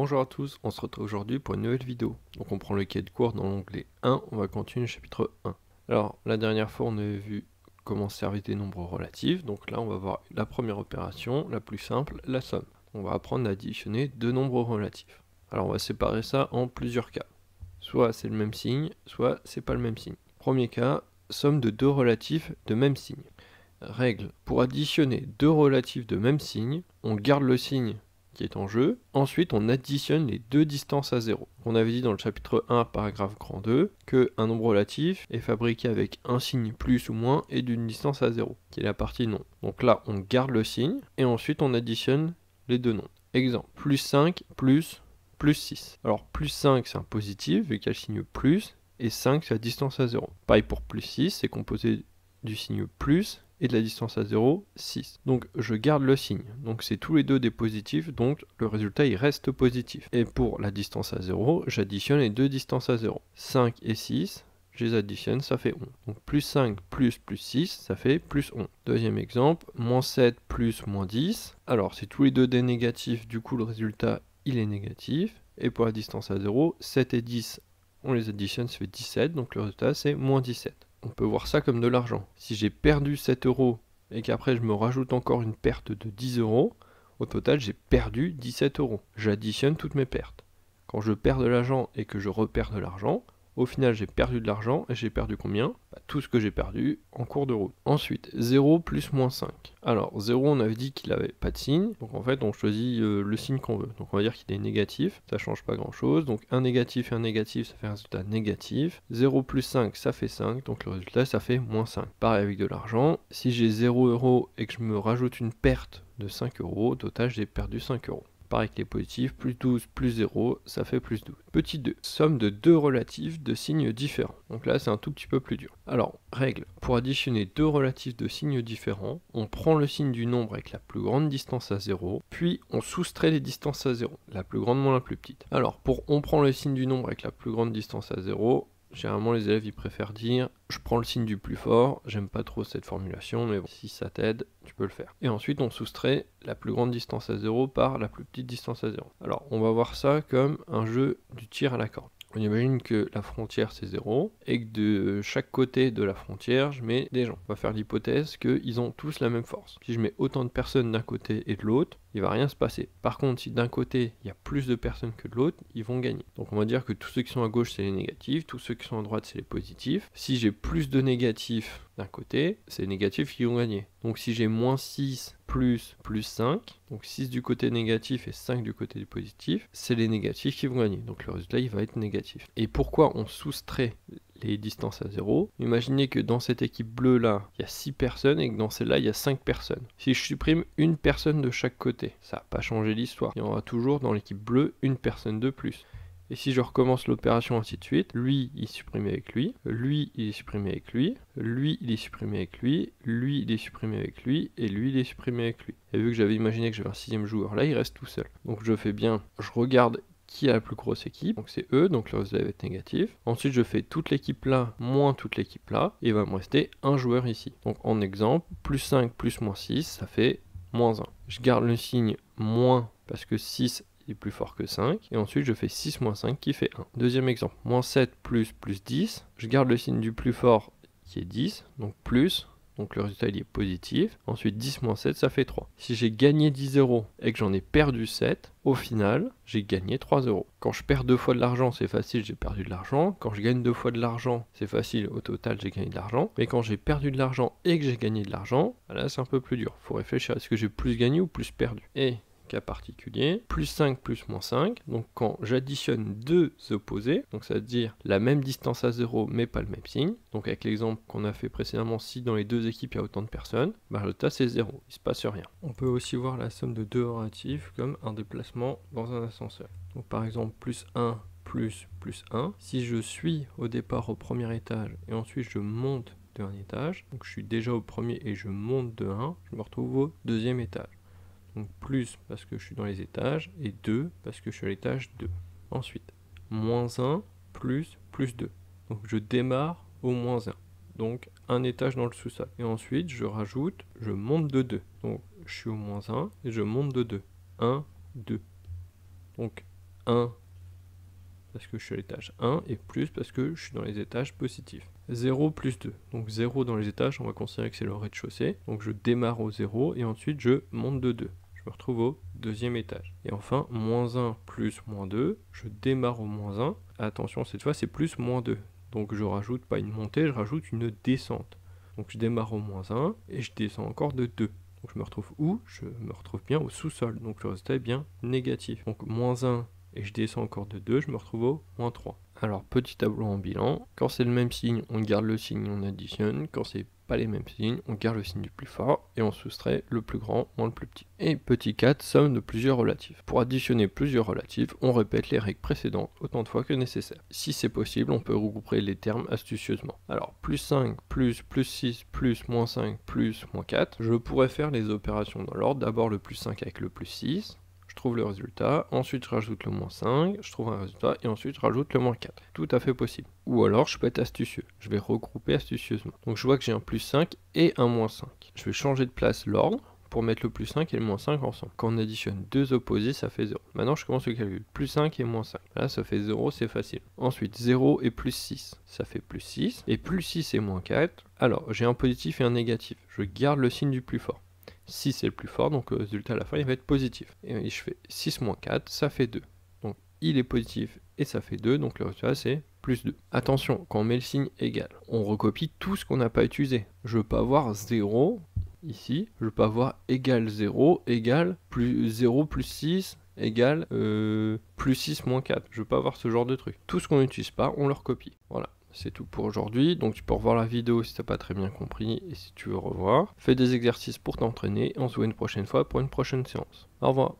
Bonjour à tous, on se retrouve aujourd'hui pour une nouvelle vidéo. Donc on prend le cahier de cours dans l'onglet 1, on va continuer le chapitre 1. Alors la dernière fois on avait vu comment se servir des nombres relatifs, donc là on va voir la première opération, la plus simple, la somme. On va apprendre à additionner deux nombres relatifs. Alors on va séparer ça en plusieurs cas. Soit c'est le même signe, soit c'est pas le même signe. Premier cas, somme de deux relatifs de même signe. Règle, pour additionner deux relatifs de même signe, on garde le signe qui est en jeu. Ensuite, on additionne les deux distances à 0. On avait dit dans le chapitre 1, paragraphe grand 2, qu'un nombre relatif est fabriqué avec un signe plus ou moins et d'une distance à 0, qui est la partie non. Donc là, on garde le signe et ensuite on additionne les deux nombres. Exemple, plus 5 plus 6. Alors, plus 5, c'est un positif, vu qu'il y a le signe plus, et 5, c'est la distance à 0. Pareil pour plus 6, c'est composé du signe plus et de la distance à 0, 6. Donc je garde le signe. Donc c'est tous les deux des positifs, donc le résultat il reste positif. Et pour la distance à 0, j'additionne les deux distances à 0. 5 et 6, je les additionne, ça fait 11. Donc plus 5 plus 6, ça fait plus 11. Deuxième exemple, moins 7 plus moins 10. Alors c'est tous les deux des négatifs, du coup le résultat il est négatif. Et pour la distance à 0, 7 et 10, on les additionne, ça fait 17, donc le résultat c'est moins 17. On peut voir ça comme de l'argent. Si j'ai perdu 7 euros et qu'après je me rajoute encore une perte de 10 euros, au total j'ai perdu 17 euros. J'additionne toutes mes pertes. Quand je perds de l'argent et que je repère de l'argent, au final j'ai perdu de l'argent et j'ai perdu combien? Tout ce que j'ai perdu en cours de route. Ensuite, 0 plus moins 5. Alors 0 on avait dit qu'il n'avait pas de signe, donc en fait on choisit le signe qu'on veut. Donc on va dire qu'il est négatif, ça change pas grand chose. Donc un négatif et un négatif ça fait un résultat négatif. 0 plus 5 ça fait 5, donc le résultat ça fait moins 5. Pareil avec de l'argent, si j'ai 0 euros et que je me rajoute une perte de 5 euros, au total j'ai perdu 5 euros. Pareil avec les positifs, plus 12 plus 0, ça fait plus 12. Petit 2, somme de deux relatifs de signes différents. Donc là, c'est un tout petit peu plus dur. Alors, règle, pour additionner deux relatifs de signes différents, on prend le signe du nombre avec la plus grande distance à 0, puis on soustrait les distances à 0, la plus grande moins la plus petite. Alors, pour on prend le signe du nombre avec la plus grande distance à 0, généralement les élèves ils préfèrent dire je prends le signe du plus fort, j'aime pas trop cette formulation mais bon, si ça t'aide, tu peux le faire. Et ensuite on soustrait la plus grande distance à 0 par la plus petite distance à 0. Alors on va voir ça comme un jeu du tir à la corde. On imagine que la frontière c'est 0 et que de chaque côté de la frontière je mets des gens. On va faire l'hypothèse qu'ils ont tous la même force. Si je mets autant de personnes d'un côté et de l'autre, il va rien se passer. Par contre, si d'un côté il y a plus de personnes que de l'autre, ils vont gagner. Donc on va dire que tous ceux qui sont à gauche c'est les négatifs, tous ceux qui sont à droite c'est les positifs. Si j'ai plus de négatifs d'un côté, c'est les négatifs qui vont gagner. Donc si j'ai moins 6 plus 5, donc 6 du côté négatif et 5 du côté du positif, c'est les négatifs qui vont gagner. Donc le résultat il va être négatif. Et pourquoi on soustrait les distances à 0? Imaginez que dans cette équipe bleue là, il y a 6 personnes et que dans celle-là, il y a 5 personnes. Si je supprime une personne de chaque côté, ça n'a pas changé l'histoire. Il y aura toujours dans l'équipe bleue une personne de plus. Et si je recommence l'opération ainsi de suite, lui il est supprimé avec lui, lui il est supprimé avec lui, lui il est supprimé avec lui, lui il est supprimé avec lui, et lui il est supprimé avec lui. Et vu que j'avais imaginé que j'avais un sixième joueur là, il reste tout seul. Donc je fais bien, je regarde qui a la plus grosse équipe, donc c'est eux, donc le résultat va être négatif. Ensuite je fais toute l'équipe là, moins toute l'équipe là, et il va me rester un joueur ici. Donc en exemple, plus 5 plus moins 6, ça fait moins 1. Je garde le signe moins parce que 6 est plus fort que 5, et ensuite je fais 6 moins 5 qui fait 1. Deuxième exemple, moins 7 plus 10, je garde le signe du plus fort qui est 10, donc plus, donc le résultat il est positif. Ensuite 10 moins 7 ça fait 3. Si j'ai gagné 10 euros et que j'en ai perdu 7, au final j'ai gagné 3 euros. Quand je perds deux fois de l'argent c'est facile, j'ai perdu de l'argent. Quand je gagne deux fois de l'argent c'est facile, au total j'ai gagné de l'argent. Mais quand j'ai perdu de l'argent et que j'ai gagné de l'argent, là c'est un peu plus dur. Faut réfléchir, est-ce que j'ai plus gagné ou plus perdu? Et cas particulier, plus 5 plus moins 5, donc quand j'additionne deux opposés, donc ça veut dire la même distance à 0 mais pas le même signe, donc avec l'exemple qu'on a fait précédemment, si dans les deux équipes il y a autant de personnes, le résultat c'est 0, il se passe rien. On peut aussi voir la somme de deux relatifs comme un déplacement dans un ascenseur. Donc par exemple plus 1 plus 1, si je suis au départ au premier étage et ensuite je monte d'un étage, donc je suis déjà au premier et je monte de 1, je me retrouve au deuxième étage. Donc plus parce que je suis dans les étages, et 2 parce que je suis à l'étage 2. Ensuite, moins 1 plus 2. Donc je démarre au moins 1. Donc un étage dans le sous-sol. Et ensuite, je rajoute, je monte de 2. Donc je suis au moins 1 et je monte de 2. 1, 2. Donc 1 parce que je suis à l'étage 1, et plus parce que je suis dans les étages positifs. 0 plus 2. Donc 0 dans les étages, on va considérer que c'est le rez-de-chaussée. Donc je démarre au 0, et ensuite je monte de 2. Je me retrouve au deuxième étage. Et enfin, moins 1 plus moins 2, je démarre au moins 1. Attention, cette fois c'est plus moins 2. Donc je rajoute pas une montée, je rajoute une descente. Donc je démarre au moins 1, et je descends encore de 2. Donc je me retrouve où? Je me retrouve bien au sous-sol. Donc le résultat est bien négatif. Donc moins 1, et je descends encore de 2, je me retrouve au moins 3. Alors, petit tableau en bilan. Quand c'est le même signe, on garde le signe et on additionne. Quand c'est pas les mêmes signes, on garde le signe du plus fort et on soustrait le plus grand moins le plus petit. Et petit 4, somme de plusieurs relatifs. Pour additionner plusieurs relatifs, on répète les règles précédentes autant de fois que nécessaire. Si c'est possible, on peut regrouper les termes astucieusement. Alors, plus 5, plus 6, plus moins 5, plus moins 4. Je pourrais faire les opérations dans l'ordre. D'abord le plus 5 avec le plus 6. Je trouve le résultat, ensuite je rajoute le moins 5, je trouve un résultat, et ensuite je rajoute le moins 4. Tout à fait possible. Ou alors je peux être astucieux, je vais regrouper astucieusement. Donc je vois que j'ai un plus 5 et un moins 5. Je vais changer de place l'ordre pour mettre le plus 5 et le moins 5 ensemble. Quand on additionne deux opposés, ça fait 0. Maintenant je commence le calcul. Plus 5 et moins 5. Là ça fait 0, c'est facile. Ensuite 0 et plus 6, ça fait plus 6. Et plus 6 et moins 4. Alors j'ai un positif et un négatif. Je garde le signe du plus fort. 6 c'est le plus fort, donc le résultat à la fin il va être positif. Et je fais 6 moins 4, ça fait 2. Donc il est positif et ça fait 2, donc le résultat c'est plus 2. Attention, quand on met le signe égal, on recopie tout ce qu'on n'a pas utilisé. Je veux pas avoir 0 ici, je veux pas avoir égal 0, égal plus 0 plus 6, égal plus 6 moins 4. Je veux pas avoir ce genre de truc. Tout ce qu'on n'utilise pas, on le recopie. Voilà. C'est tout pour aujourd'hui, donc tu peux revoir la vidéo si t'as pas très bien compris et si tu veux revoir. Fais des exercices pour t'entraîner et on se voit une prochaine fois pour une prochaine séance. Au revoir.